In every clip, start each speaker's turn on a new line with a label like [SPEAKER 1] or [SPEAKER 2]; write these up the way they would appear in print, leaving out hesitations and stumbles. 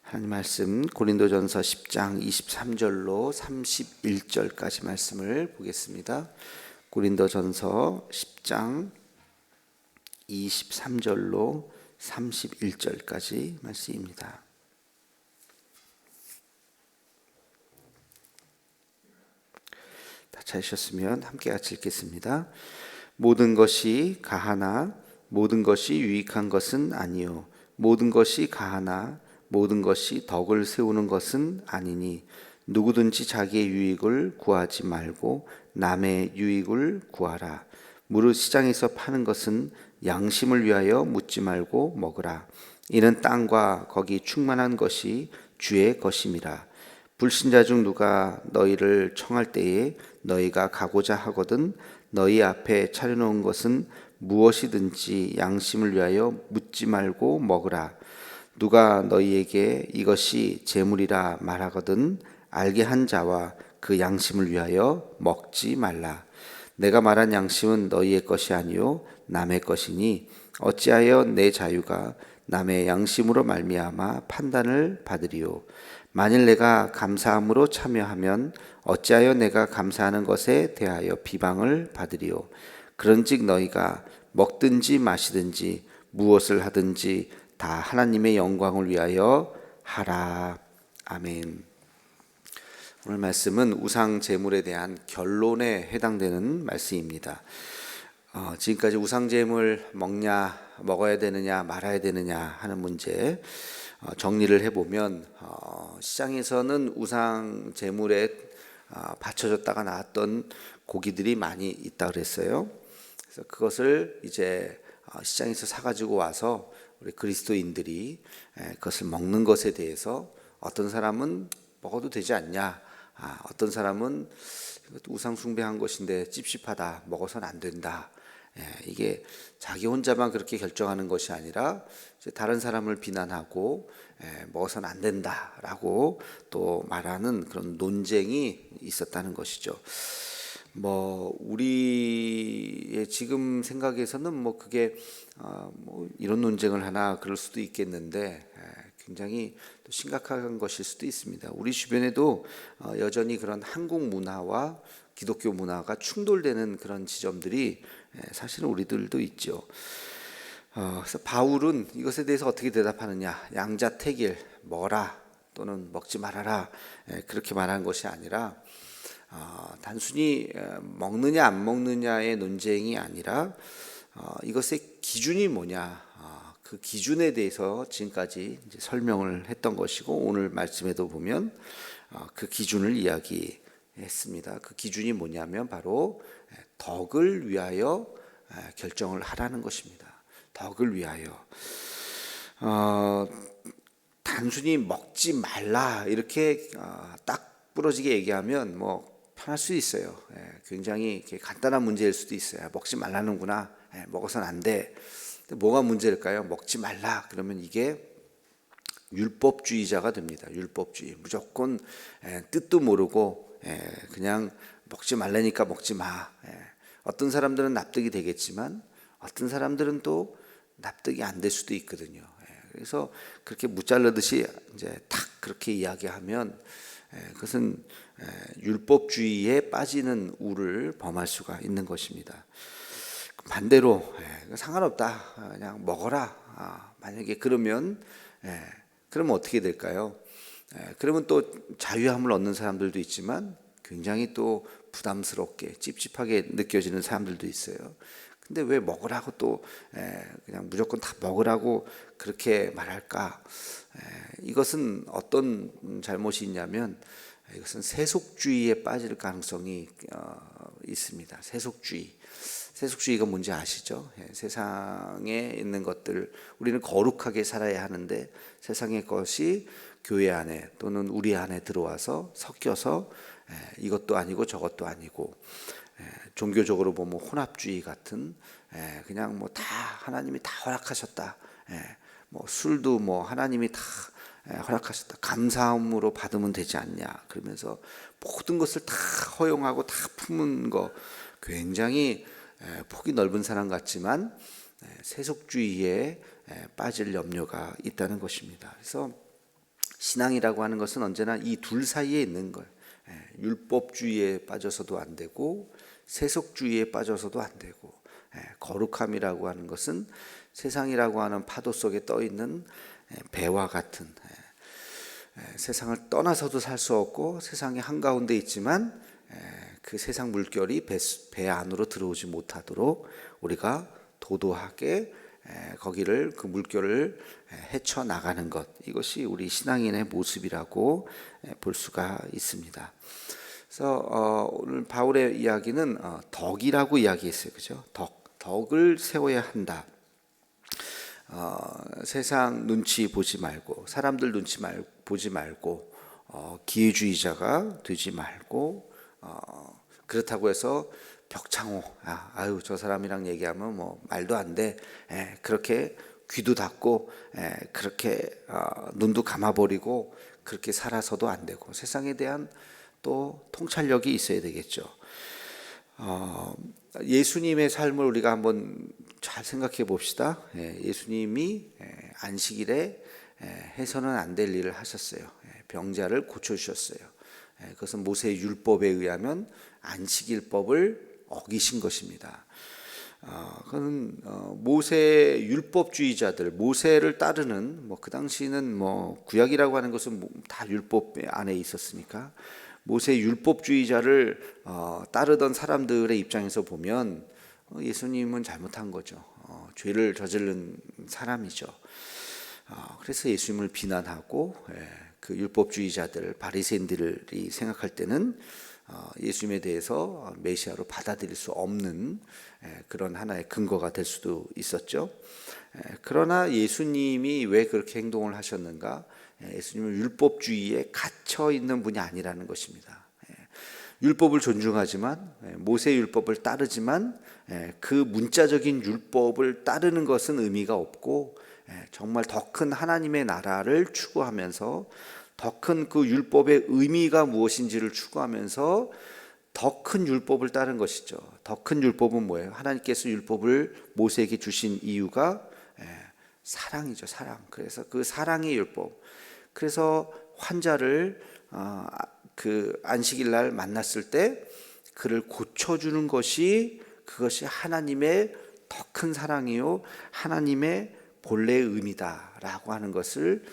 [SPEAKER 1] 하나님 말씀 고린도전서 10장 23절로 31절까지 말씀을 보겠습니다. 고린도전서 10장 23절로 31절까지 말씀입니다. 다 찾으셨으면 함께 같이 읽겠습니다. 모든 것이 가하나 모든 것이 유익한 것은 아니요 모든 것이 가하나 모든 것이 덕을 세우는 것은 아니니 누구든지 자기의 유익을 구하지 말고 남의 유익을 구하라. 무릇 시장에서 파는 것은 양심을 위하여 묻지 말고 먹으라. 이는 땅과 거기 충만한 것이 주의 것임이라. 불신자 중 누가 너희를 청할 때에 너희가 가고자 하거든 너희 앞에 차려놓은 것은 무엇이든지 양심을 위하여 묻지 말고 먹으라. 누가 너희에게 이것이 재물이라 말하거든 알게 한 자와 그 양심을 위하여 먹지 말라. 내가 말한 양심은 너희의 것이 아니요 남의 것이니 어찌하여 내 자유가 남의 양심으로 말미암아 판단을 받으리요. 만일 내가 감사함으로 참여하면 어찌하여 내가 감사하는 것에 대하여 비방을 받으리요. 그런즉 너희가 먹든지 마시든지 무엇을 하든지 다 하나님의 영광을 위하여 하라. 아멘. 오늘 말씀은 우상 제물에 대한 결론에 해당되는 말씀입니다. 지금까지 우상 제물 먹어야 되느냐 말아야 되느냐 하는 문제 정리를 해보면 시장에서는 우상 제물에 바쳐졌다가 나왔던 고기들이 많이 있다 그랬어요. 그래서 그것을 이제 시장에서 사가지고 와서 우리 그리스도인들이 그것을 먹는 것에 대해서 어떤 사람은 먹어도 되지 않냐, 어떤 사람은 우상 숭배한 것인데 찝찝하다, 먹어서는 안 된다. 이게 자기 혼자만 그렇게 결정하는 것이 아니라 다른 사람을 비난하고 먹어서는 안 된다라고 또 말하는 그런 논쟁이 있었다는 것이죠. 우리의 지금 생각에서는 그게 이런 논쟁을 하나 그럴 수도 있겠는데 굉장히 또 심각한 것일 수도 있습니다. 우리 주변에도 여전히 그런 한국 문화와 기독교 문화가 충돌되는 그런 지점들이 사실은 우리들도 있죠. 그래서 바울은 이것에 대해서 어떻게 대답하느냐, 양자택일, 먹어라 또는 먹지 말아라 그렇게 말한 것이 아니라 단순히 먹느냐 안 먹느냐의 논쟁이 아니라 이것의 기준이 뭐냐, 그 기준에 대해서 지금까지 이제 설명을 했던 것이고 오늘 말씀에도 보면 그 기준을 이야기했습니다. 그 기준이 뭐냐면 바로 덕을 위하여 결정을 하라는 것입니다. 덕을 위하여. 단순히 먹지 말라 이렇게 딱 부러지게 얘기하면 편할 수 있어요. 굉장히 간단한 문제일 수도 있어요. 먹지 말라는구나. 먹어서는 안 돼. 뭐가 문제일까요? 먹지 말라. 그러면 이게 율법주의자가 됩니다. 율법주의. 무조건 뜻도 모르고 그냥 먹지 말라니까 먹지 마. 어떤 사람들은 납득이 되겠지만 어떤 사람들은 또 납득이 안 될 수도 있거든요. 그래서 그렇게 무잘라듯이 이제 탁 그렇게 이야기하면 그것은 율법주의에 빠지는 우를 범할 수가 있는 것입니다. 반대로 상관없다, 그냥 먹어라. 만약에 그러면 어떻게 될까요? 그러면 또 자유함을 얻는 사람들도 있지만 굉장히 또 부담스럽게 찝찝하게 느껴지는 사람들도 있어요. 근데 왜 먹으라고 또 그냥 무조건 다 먹으라고 그렇게 말할까? 이것은 어떤 잘못이 있냐면 이것은 세속주의에 빠질 가능성이 있습니다. 세속주의가 뭔지 아시죠? 세상에 있는 것들, 우리는 거룩하게 살아야 하는데 세상의 것이 교회 안에 또는 우리 안에 들어와서 섞여서 이것도 아니고 저것도 아니고 종교적으로 보면 혼합주의 같은 그냥 다 하나님이 다 허락하셨다. 술도 하나님이 다 허락하셨다. 감사함으로 받으면 되지 않냐. 그러면서 모든 것을 다 허용하고 다 품은 거 굉장히 폭이 넓은 사람 같지만 세속주의에 빠질 염려가 있다는 것입니다. 그래서 신앙이라고 하는 것은 언제나 이 둘 사이에 있는 거예요. 율법주의에 빠져서도 안 되고 세속주의에 빠져서도 안 되고, 거룩함이라고 하는 것은 세상이라고 하는 파도 속에 떠 있는 배와 같은, 세상을 떠나서도 살 수 없고 세상의 한가운데 있지만 그 세상 물결이 배 안으로 들어오지 못하도록 우리가 도도하게 거기를, 그 물결을 헤쳐나가는 것, 이것이 우리 신앙인의 모습이라고 볼 수가 있습니다. 그래서 오늘 바울의 이야기는 덕이라고 이야기했어요. 그죠? 덕을 세워야 한다. 세상 눈치 보지 말고, 사람들 눈치 보지 말고, 기회주의자가 되지 말고, 그렇다고 해서 벽창호, 아유 저 사람이랑 얘기하면 뭐 말도 안 돼, 그렇게 귀도 닫고 그렇게 눈도 감아버리고 그렇게 살아서도 안 되고, 세상에 대한 또 통찰력이 있어야 되겠죠. 예수님의 삶을 우리가 한번 잘 생각해 봅시다. 예수님이 안식일에 해서는 안 될 일을 하셨어요. 병자를 고쳐주셨어요. 그것은 모세의 율법에 의하면 안식일법을 어기신 것입니다. 그건 모세 율법주의자들, 모세를 따르는, 그 당시는 구약이라고 하는 것은 다 율법 안에 있었으니까 모세 율법주의자를 따르던 사람들의 입장에서 보면 예수님은 잘못한 거죠. 죄를 저지른 사람이죠. 그래서 예수님을 비난하고, 그 율법주의자들, 바리새인들이 생각할 때는 예수님에 대해서 메시아로 받아들일 수 없는 그런 하나의 근거가 될 수도 있었죠. 그러나 예수님이 왜 그렇게 행동을 하셨는가? 예수님은 율법주의에 갇혀 있는 분이 아니라는 것입니다. 율법을 존중하지만, 모세 율법을 따르지만, 그 문자적인 율법을 따르는 것은 의미가 없고, 정말 더 큰 하나님의 나라를 추구하면서, 더 큰 그 율법의 의미가 무엇인지를 추구하면서 더 큰 율법을 따른 것이죠. 더 큰 율법은 뭐예요? 하나님께서 율법을 모세에게 주신 이유가 사랑이죠, 사랑. 그래서 그 사랑의 율법. 그래서 환자를 그 안식일 날 만났을 때 그를 고쳐주는 것이, 그것이 하나님의 더 큰 사랑이요 하나님의 본래의 의미다라고 하는 것을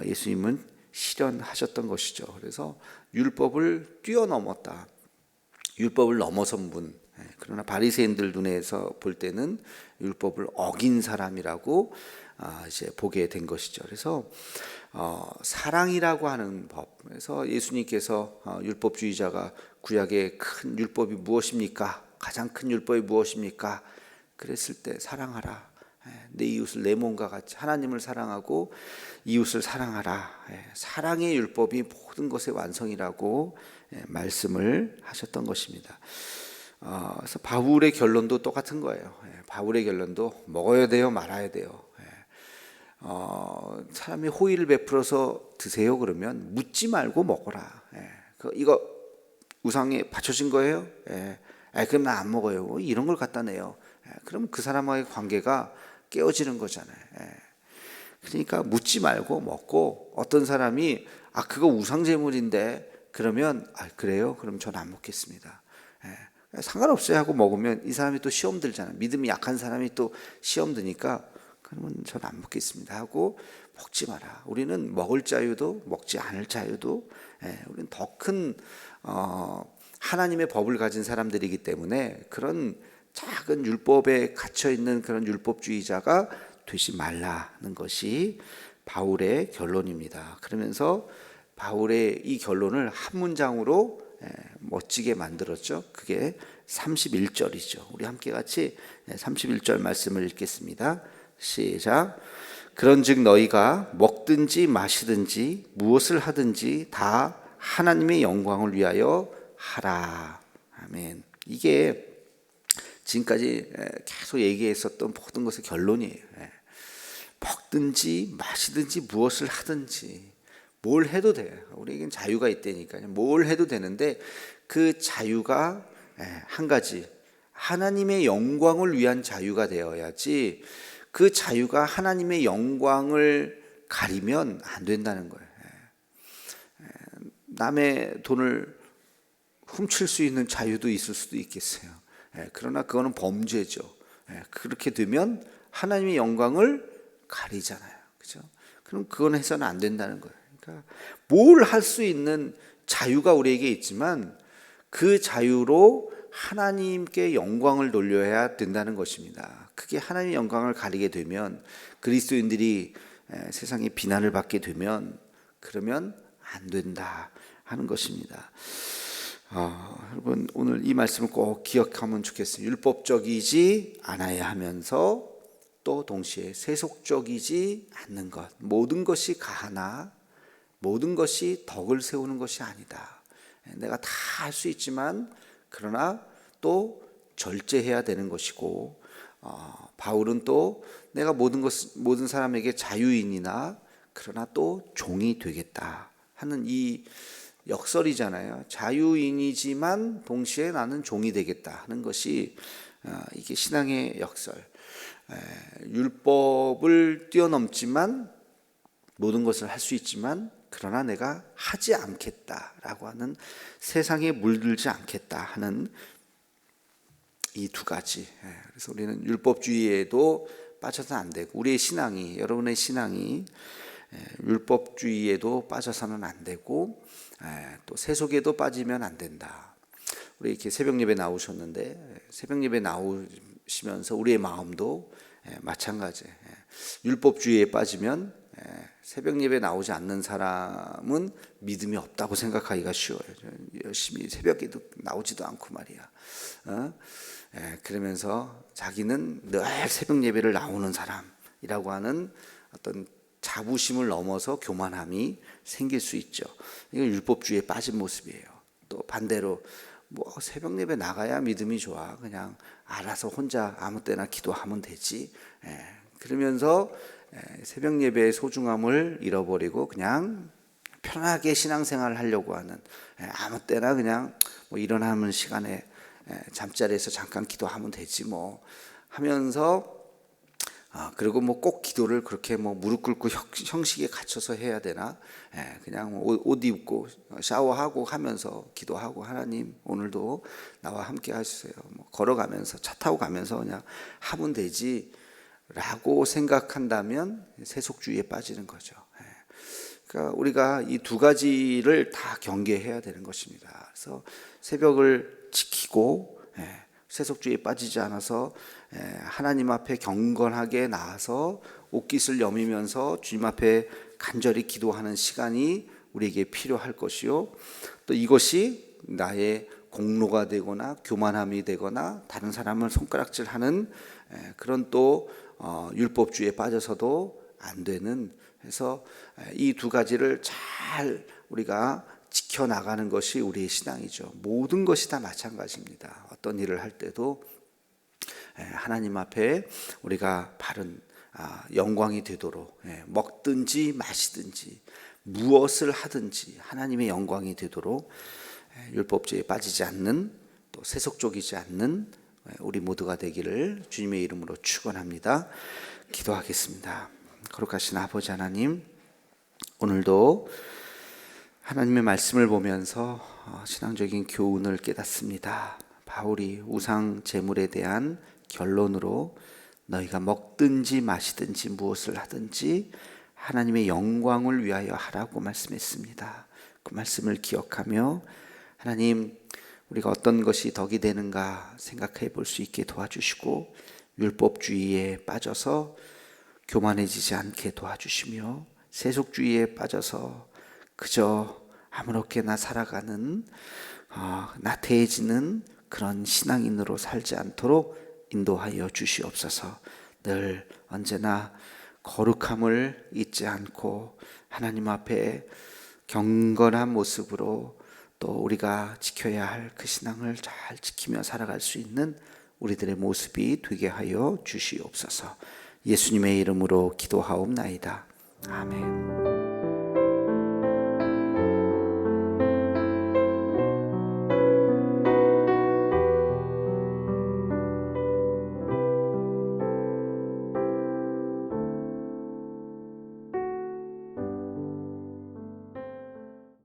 [SPEAKER 1] 예수님은 실현하셨던 것이죠. 그래서 율법을 뛰어넘었다, 율법을 넘어선 분. 그러나 바리새인들 눈에서 볼 때는 율법을 어긴 사람이라고 이제 보게 된 것이죠. 그래서 사랑이라고 하는 법. 그래서 예수님께서 율법주의자가 구약의 큰 율법이 무엇입니까? 가장 큰 율법이 무엇입니까? 그랬을 때 사랑하라. 내 이웃을 내 몸과 같이, 하나님을 사랑하고 이웃을 사랑하라. 사랑의 율법이 모든 것의 완성이라고 말씀을 하셨던 것입니다. 그래서 바울의 결론도 똑같은 거예요. 바울의 결론도 먹어야 돼요, 말아야 돼요. 사람이 호의를 베풀어서 드세요 그러면 묻지 말고 먹어라. 이거 우상에 바쳐진 거예요? 그럼 나 안 먹어요. 이런 걸 갖다 내요. 그럼 그 사람과의 관계가 깨어지는 거잖아요. 그러니까 묻지 말고 먹고, 어떤 사람이 그거 우상 제물인데 그러면 그래요? 그럼 저는 안 먹겠습니다. 상관없어요 하고 먹으면 이 사람이 또 시험 들잖아요. 믿음이 약한 사람이 또 시험 드니까 그러면 저는 안 먹겠습니다 하고 먹지 마라. 우리는 먹을 자유도 먹지 않을 자유도, 우리는 더 큰 하나님의 법을 가진 사람들이기 때문에 그런 작은 율법에 갇혀 있는 그런 율법주의자가 되지 말라는 것이 바울의 결론입니다. 그러면서 바울의 이 결론을 한 문장으로 멋지게 만들었죠. 그게 31절이죠. 우리 함께 같이 31절 말씀을 읽겠습니다. 시작. 그런즉 너희가 먹든지 마시든지 무엇을 하든지 다 하나님의 영광을 위하여 하라. 아멘. 이게 지금까지 계속 얘기했었던 모든 것의 결론이에요. 먹든지 마시든지 무엇을 하든지 뭘 해도 돼요. 우리에겐 자유가 있다니까요. 뭘 해도 되는데 그 자유가 한 가지, 하나님의 영광을 위한 자유가 되어야지, 그 자유가 하나님의 영광을 가리면 안 된다는 거예요. 남의 돈을 훔칠 수 있는 자유도 있을 수도 있겠어요. 그러나 그거는 범죄죠. 그렇게 되면 하나님의 영광을 가리잖아요. 그죠? 그럼 그건 해서는 안 된다는 거예요. 그러니까 뭘 할 수 있는 자유가 우리에게 있지만 그 자유로 하나님께 영광을 돌려야 된다는 것입니다. 그게 하나님의 영광을 가리게 되면, 그리스도인들이 세상에 비난을 받게 되면, 그러면 안 된다 하는 것입니다. 여러분, 오늘 이 말씀을 꼭 기억하면 좋겠습니다. 율법적이지 않아야 하면서 또 동시에 세속적이지 않는 것, 모든 것이 가하나 모든 것이 덕을 세우는 것이 아니다. 내가 다 할 수 있지만 그러나 또 절제해야 되는 것이고, 바울은 또 내가 모든 사람에게 자유인이나 그러나 또 종이 되겠다 하는 이 역설이잖아요. 자유인이지만 동시에 나는 종이 되겠다 하는 것이 이게 신앙의 역설. 율법을 뛰어넘지만 모든 것을 할 수 있지만 그러나 내가 하지 않겠다라고 하는, 세상에 물들지 않겠다 하는 이 두 가지. 그래서 우리는 율법주의에도 빠져서는 안 되고, 우리의 신앙이, 여러분의 신앙이 율법주의에도 빠져서는 안 되고, 또 세속에도 빠지면 안 된다. 우리 이렇게 새벽 예배 나오셨는데, 새벽 예배 나오시면서 우리의 마음도 마찬가지예요. 율법주의에 빠지면 새벽 예배 나오지 않는 사람은 믿음이 없다고 생각하기가 쉬워요. 열심히 새벽에도 나오지도 않고 말이야. 그러면서 자기는 늘 새벽 예배를 나오는 사람이라고 하는 어떤 자부심을 넘어서 교만함이 생길 수 있죠. 이건 율법주의에 빠진 모습이에요. 또 반대로 뭐 새벽 예배 나가야 믿음이 좋아, 그냥 알아서 혼자 아무 때나 기도하면 되지, 그러면서 새벽 예배의 소중함을 잃어버리고 그냥 편하게 신앙생활을 하려고 하는, 아무 때나 그냥 뭐 일어나는 시간에 잠자리에서 잠깐 기도하면 되지 뭐 하면서, 그리고 뭐 꼭 기도를 그렇게 뭐 무릎 꿇고 형식에 갖춰서 해야 되나? 그냥 옷 입고 샤워하고 하면서 기도하고, 하나님 오늘도 나와 함께 하시세요. 뭐 걸어가면서 차 타고 가면서 그냥 하면 되지 라고 생각한다면 세속주의에 빠지는 거죠. 그러니까 우리가 이 두 가지를 다 경계해야 되는 것입니다. 그래서 새벽을 지키고 세속주의에 빠지지 않아서 하나님 앞에 경건하게 나아서 옷깃을 여미면서 주님 앞에 간절히 기도하는 시간이 우리에게 필요할 것이요, 또 이것이 나의 공로가 되거나 교만함이 되거나 다른 사람을 손가락질하는 그런 또 율법주의에 빠져서도 안 되는, 해서 이 두 가지를 잘 우리가 지켜나가는 것이 우리의 신앙이죠. 모든 것이 다 마찬가지입니다. 어떤 일을 할 때도 하나님 앞에 우리가 바른 영광이 되도록, 먹든지 마시든지 무엇을 하든지 하나님의 영광이 되도록 율법주의에 빠지지 않는, 또 세속적이지 않는 우리 모두가 되기를 주님의 이름으로 축원합니다. 기도하겠습니다. 거룩하신 아버지 하나님, 오늘도 하나님의 말씀을 보면서 신앙적인 교훈을 깨닫습니다. 바울이 우상 제물에 대한 결론으로 너희가 먹든지 마시든지 무엇을 하든지 하나님의 영광을 위하여 하라고 말씀했습니다. 그 말씀을 기억하며 하나님, 우리가 어떤 것이 덕이 되는가 생각해 볼 수 있게 도와주시고, 율법주의에 빠져서 교만해지지 않게 도와주시며, 세속주의에 빠져서 그저 아무렇게나 살아가는 나태해지는 그런 신앙인으로 살지 않도록 인도하여 주시옵소서. 늘 언제나 거룩함을 잊지 않고 하나님 앞에 경건한 모습으로 또 우리가 지켜야 할 그 신앙을 잘 지키며 살아갈 수 있는 우리들의 모습이 되게 하여 주시옵소서. 예수님의 이름으로 기도하옵나이다. 아멘.